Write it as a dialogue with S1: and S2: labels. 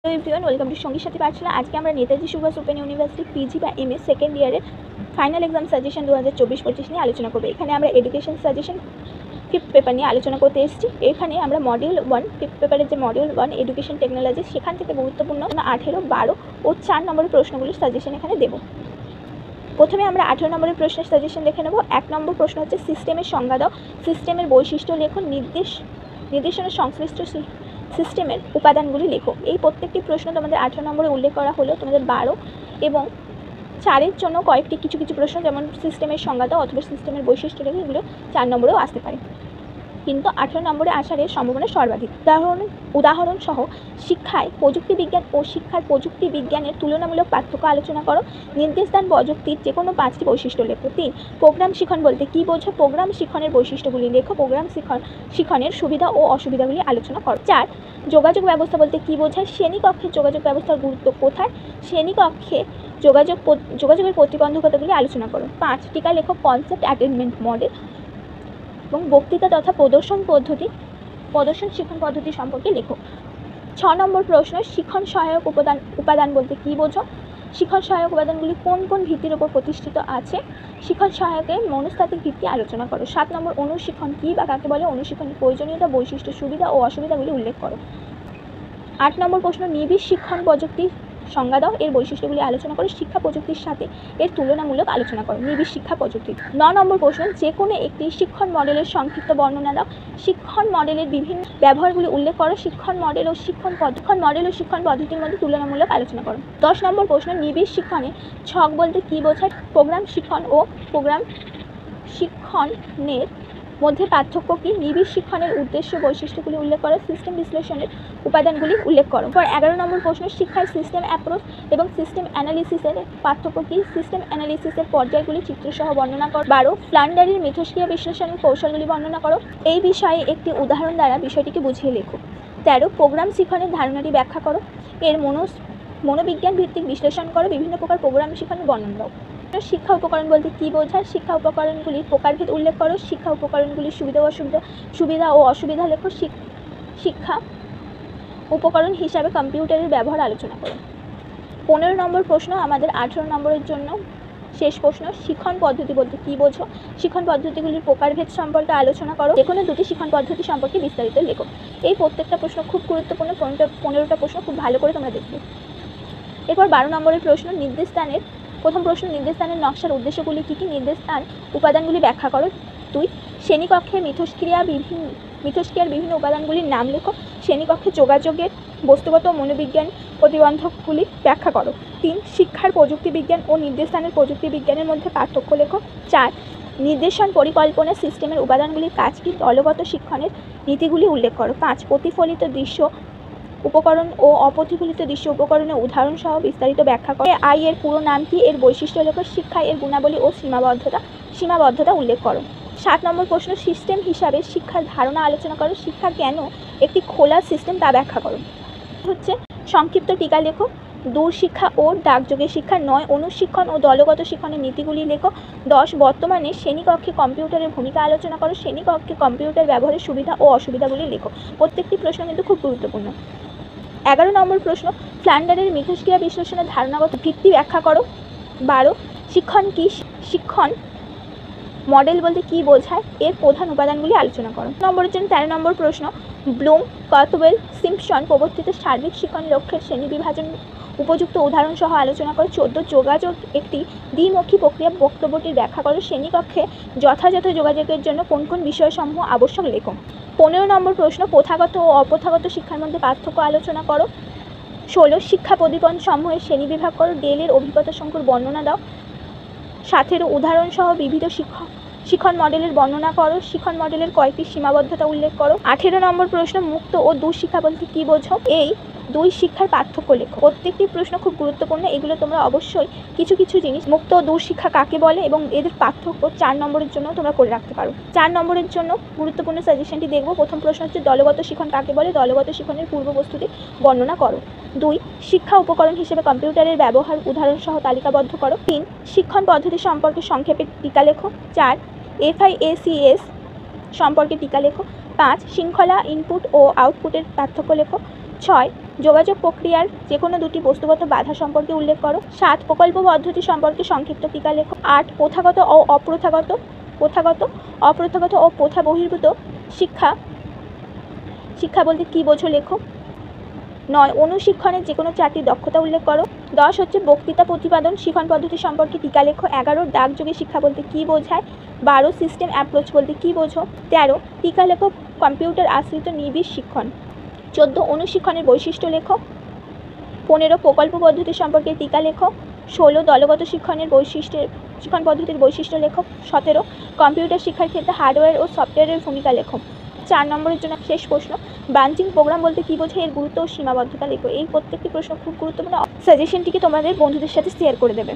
S1: Hello everyone, welcome to সঙ্গীর সাথী পাঠশালা। আজকে আমরা Netaji Subhas open university PG বা এমএস সেকেন্ড ইয়ারের ফাইনাল এক্সাম সাজেশন 2024-25 নিয়ে আলোচনা করবো। এখানে আমরা এডুকেশন সাজেশন ফিফথ পেপার নিয়ে আলোচনা করতে এসেছি। এখানে আমরা মডিউল 1 ফিফথ পেপারের যে মডিউল 1 এডুকেশন টেকনোলজি, সেখান থেকে গুরুত্বপূর্ণ 18, 12 ও 4 নম্বরের প্রশ্নগুলির সাজেশন এখানে দেবো। প্রথমে আমরা 18 নম্বরের প্রশ্নের সাজেশন দেখে নেব। 1 নম্বর প্রশ্ন হচ্ছে সিস্টেমের সংজ্ঞা দাও, সিস্টেমের বৈশিষ্ট্য লেখো, নির্দেশনা সংশ্লিষ্ট সিস্টেমের উপাদানগুলি লেখো। এই প্রত্যেকটি প্রশ্ন তোমাদের 18 নম্বরে উল্লেখ করা হলো। তোমাদের 12 এবং 4-এর জন্য কয়েকটি কিছু প্রশ্ন, যেমন সিস্টেমের সংজ্ঞা দাও অথবা সিস্টেমের বৈশিষ্ট্য লেখো, এগুলো 4 নম্বরেও আসতে পারে, কিন্তু 18 নম্বরে আসার এর সম্ভাবনা সর্বাধিক। উদাহরণ সহ শিক্ষায় প্রযুক্তি বিজ্ঞান ও শিক্ষার প্রযুক্তি বিজ্ঞানের তুলনামূলক পার্থক্য আলোচনা করো। নির্দেশদান প্রযুক্তির যে কোনো 5টি বৈশিষ্ট্য লেখো। 3. প্রোগ্রাম শিখন বলতে কী বোঝো? প্রোগ্রাম শিখনের বৈশিষ্ট্যগুলি লেখো। প্রোগ্রাম শিখনের সুবিধা ও অসুবিধাগুলি আলোচনা করো। 4. যোগাযোগ ব্যবস্থা বলতে কী বোঝায়? শ্রেণীকক্ষে যোগাযোগ ব্যবস্থার গুরুত্ব কোথায়? শ্রেণীকক্ষে যোগাযোগের প্রতিবন্ধকতাগুলি আলোচনা করো। 5. টিকা লেখো। কনসেপ্ট, অ্যাটেনমেন্ট মডেল এবং বক্তৃতা তথা প্রদর্শন শিখন পদ্ধতি সম্পর্কে লেখো। 6 নম্বর প্রশ্ন, শিখন সহায়ক উপাদান বলতে কী বোঝো? শিখন সহায়ক উপাদানগুলি কোন কোন ভিত্তির উপর প্রতিষ্ঠিত আছে? শিখন সহায়কের মনস্তাত্ত্বিক ভিত্তি আলোচনা করো। 7 নম্বর, অনুশিখন কী বা কাকে বলে? অনুশিখনের প্রয়োজনীয়তা, বৈশিষ্ট্য, সুবিধা ও অসুবিধাগুলি উল্লেখ করো। 8 নম্বর প্রশ্ন, নিবিড় শিক্ষণ প্রযুক্তির সংজ্ঞা দাও, এর বৈশিষ্ট্যগুলি আলোচনা করো। শিক্ষা প্রযুক্তির সাথে এর তুলনামূলক আলোচনা করো। নিবিড় শিক্ষা প্রযুক্তি। 9 নম্বর প্রশ্ন, যে কোনো একটি শিক্ষণ মডেলের সংক্ষিপ্ত বর্ণনা দাও, শিক্ষণ মডেলের বিভিন্ন ব্যবহারগুলি উল্লেখ করো। শিক্ষণ মডেল ও শিক্ষণ পদ্ধতির মধ্যে তুলনামূলক আলোচনা করো। 10 নম্বর প্রশ্ন, নিবিড় শিক্ষণে ছক বলতে কী বোঝায়? প্রোগ্রাম শিক্ষণ ও প্রোগ্রাম শিক্ষণের মধ্যে পার্থক্য কী? নিবিড় শিক্ষণের উদ্দেশ্য, বৈশিষ্ট্যগুলি উল্লেখ করো। সিস্টেম বিশ্লেষণের উপাদানগুলি উল্লেখ করো। 11 নম্বর প্রশ্ন, শিক্ষায় সিস্টেম অ্যাপ্রোচ এবং সিস্টেম অ্যানালিসিসের পার্থক্য কী? সিস্টেম অ্যানালিসিসের পর্যায়গুলি চিত্রসহ বর্ণনা করো। 12 ফ্ল্যান্ডারের মিথস্ক্রিয়া বিশ্লেষণের কৌশলগুলি বর্ণনা করো। এই বিষয়ে একটি উদাহরণ দ্বারা বিষয়টিকে বুঝিয়ে লেখো। 13 প্রোগ্রাম শিক্ষণের ধারণাটি ব্যাখ্যা করো, এর মনোবিজ্ঞান ভিত্তিক বিশ্লেষণ করো। বিভিন্ন প্রকার প্রোগ্রাম শিক্ষণের বর্ণনা দাও। শিক্ষা উপকরণ বলতে কী বোঝায়? শিক্ষা উপকরণগুলির প্রকারভেদ উল্লেখ করো। শিক্ষা উপকরণগুলির সুবিধা ও অসুবিধা লেখো। শিক্ষা উপকরণ হিসাবে কম্পিউটারের ব্যবহার আলোচনা করো। 15 নম্বর প্রশ্ন, আমাদের 18 নম্বরের জন্য শেষ প্রশ্ন, শিক্ষণ পদ্ধতি বলতে কী বোঝো? শিক্ষণ পদ্ধতিগুলির প্রকারভেদ সম্পর্কে আলোচনা করো। যে কোনো 2টি শিক্ষণ পদ্ধতি সম্পর্কে বিস্তারিত লেখো। এই প্রত্যেকটা প্রশ্ন খুব গুরুত্বপূর্ণ। 15টা প্রশ্ন খুব ভালো করে তোমরা দেখবে। এরপর 12 নম্বরের প্রশ্ন, নির্দেশদানের প্রথম প্রশ্ন, নির্দেশদানের নকশার উদ্দেশ্যগুলি কী কী? নির্দেশদান উপাদানগুলি ব্যাখ্যা করো। 2 শ্রেণীকক্ষে মিথস্ক্রিয়ার বিভিন্ন উপাদানগুলির নাম লেখো। শ্রেণীকক্ষে যোগাযোগের বস্তুগত ও মনোবিজ্ঞান প্রতিবন্ধকগুলি ব্যাখ্যা করো। 3 শিক্ষার প্রযুক্তি বিজ্ঞান ও নির্দেশদানের প্রযুক্তি বিজ্ঞানের মধ্যে পার্থক্য লেখো। 4 নির্দেশন পরিকল্পনা সিস্টেমের উপাদানগুলির কাজ কী? দলগত শিক্ষণের নীতিগুলি উল্লেখ করো। 5 প্রতিফলিত দৃশ্য উপকরণ ও অপ্রতিফলিত দৃশ্য উপকরণের উদাহরণ সহ বিস্তারিত ব্যাখ্যা করে। আই এর পুরো নাম কি? এর বৈশিষ্ট্য লেখো। শিক্ষা এর গুণাবলী ও সীমাবদ্ধতা উল্লেখ করো। 7 নম্বর প্রশ্ন, সিস্টেম হিসাবে শিক্ষার ধারণা আলোচনা করো। শিক্ষা কেন একটি খোলা সিস্টেম তা ব্যাখ্যা করো। হচ্ছে সংক্ষিপ্ত টিকা লেখো। দূরশিক্ষা ও ডাকযোগের শিক্ষা। 9 অনুশিক্ষণ ও দলগত শিক্ষণের নীতিগুলি লেখো। 10 বর্তমানে শ্রেণীকক্ষে কম্পিউটারের ভূমিকা আলোচনা করো। শ্রেণীকক্ষে কম্পিউটার ব্যবহারের সুবিধা ও অসুবিধাগুলি লেখো। প্রত্যেকটি প্রশ্ন কিন্তু খুব গুরুত্বপূর্ণ। 11 নম্বর প্রশ্ন, ফ্ল্যান্ডারের মিথস্ক্রিয়া বিশ্লেষণের ধারণাগত ভিত্তি ব্যাখ্যা করো। 12 শিক্ষণ কি? শিক্ষণ মডেল বলতে কী বোঝায়? এর প্রধান উপাদানগুলি আলোচনা করো। নম্বরের জন্য 13 নম্বর প্রশ্ন, ব্লুম, কতওয়েল, সিম্পসন প্রবর্তিত সার্বিক শিক্ষণ লক্ষ্যের শ্রেণীবিভাজন উপযুক্ত উদাহরণ সহ আলোচনা করো। 14 যোগাযোগ একটি দ্বিমুখী প্রক্রিয়া, বক্তব্যটির ব্যাখ্যা করো। শ্রেণীকক্ষে যথাযথ যোগাযোগের জন্য কোন কোন বিষয়সমূহ আবশ্যক লেখো। 15 নম্বর প্রশ্ন, প্রথাগত ও অপ্রথাগত শিক্ষার মধ্যে পার্থক্য আলোচনা করো। 16 শিক্ষা প্রদীপন সমূহের শ্রেণীবিভাগ করো। ডেলের অভিজ্ঞতা সংখ্যার বর্ণনা দাও। 17 উদাহরণ সহ বিবিধ শিক্ষণ মডেলের বর্ণনা করো। শিক্ষণ মডেলের কয়েকটি সীমাবদ্ধতা উল্লেখ করো। 18 নম্বর প্রশ্ন, মুক্ত ও দুঃশিক্ষা বলতে কী বোঝো? এই দুই শিক্ষার পার্থক্য লেখো। প্রত্যেকটি প্রশ্ন খুব গুরুত্বপূর্ণ। এগুলো তোমরা অবশ্যই কিছু জিনিস, মুক্ত ও দূরশিক্ষা কাকে বলে এবং এদের পার্থক্য 4 নম্বরের জন্য তোমরা করে রাখতে পারো। 4 নম্বরের জন্য গুরুত্বপূর্ণ সাজেশনটি দেখব। প্রথম প্রশ্ন হচ্ছে দলগত শিক্ষণ কাকে বলে? দলগত শিক্ষণের পূর্ববস্তুটি বর্ণনা করো। 2 শিক্ষা উপকরণ হিসেবে কম্পিউটারের ব্যবহার উদাহরণ সহ তালিকাবদ্ধ করো। 3 শিক্ষণ পদ্ধতি সম্পর্কে সংক্ষেপে টিকা লেখো। 4 FIACS সম্পর্কে টিকা লেখো। 5 শৃঙ্খলা, ইনপুট ও আউটপুটের পার্থক্য লেখো। 6 যোগাযোগ প্রক্রিয়ার যে কোনো দুটি বস্তুগত বাধা সম্পর্কে উল্লেখ করো। 7 প্রকল্প পদ্ধতি সম্পর্কে সংক্ষিপ্ত টিকা লেখো। 8 প্রথাগত ও অপ্রথাগত ও প্রথা বহির্ভূত শিক্ষা বলতে কী বোঝো লেখো। 9 অনুশিক্ষণের যে কোনো 4টি দক্ষতা উল্লেখ করো। 10 হচ্ছে বক্তৃতা প্রতিপাদন শিখন পদ্ধতি সম্পর্কে টিকা লেখো। 11 ডাকযোগে শিক্ষা বলতে কী বোঝায়। 12 সিস্টেম অ্যাপ্রোচ বলতে কী বোঝো। 13 টিকা লেখো কম্পিউটার আশ্রিত নিবিড় শিক্ষণ। 14 অনুশিক্ষণের বৈশিষ্ট্য লেখো। 15 প্রকল্প পদ্ধতি সম্পর্কে টিকা লেখো। 16 দলগত শিক্ষণ পদ্ধতির বৈশিষ্ট্য লেখো। 17 কম্পিউটার শিক্ষার ক্ষেত্রে হার্ডওয়্যার ও সফটওয়্যারের ভূমিকা লেখো। 4 নম্বরের জন্য শেষ প্রশ্ন, ব্রাঞ্চিং প্রোগ্রাম বলতে কী বোঝায়, এর গুরুত্ব ও সীমাবদ্ধতা লেখো। এই প্রত্যেকটি প্রশ্ন খুব গুরুত্বপূর্ণ। সাজেশনটিকে তোমাদের বন্ধুদের সাথে শেয়ার করে দেবে।